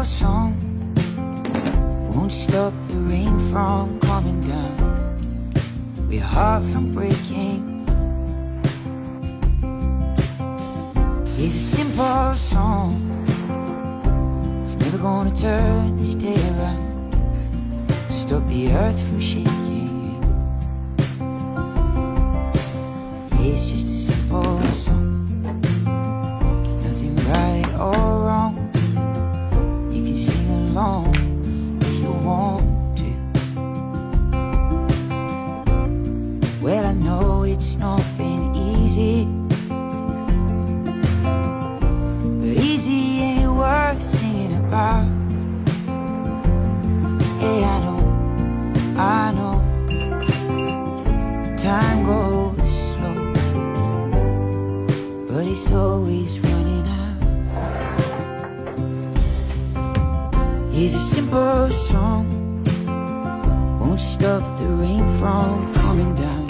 simple song. Won't stop the rain from coming down. We're hard from breaking. It's a simple song. It's never gonna turn this day around. Stop the earth from shaking. It's just a simple song. Nothing right or wrong. You can sing along if you want to. Well, I know it's not been easy, but easy ain't worth singing about. Hey, I know time goes slow, but it's always running out. Here's a simple song. Won't stop the rain from coming down.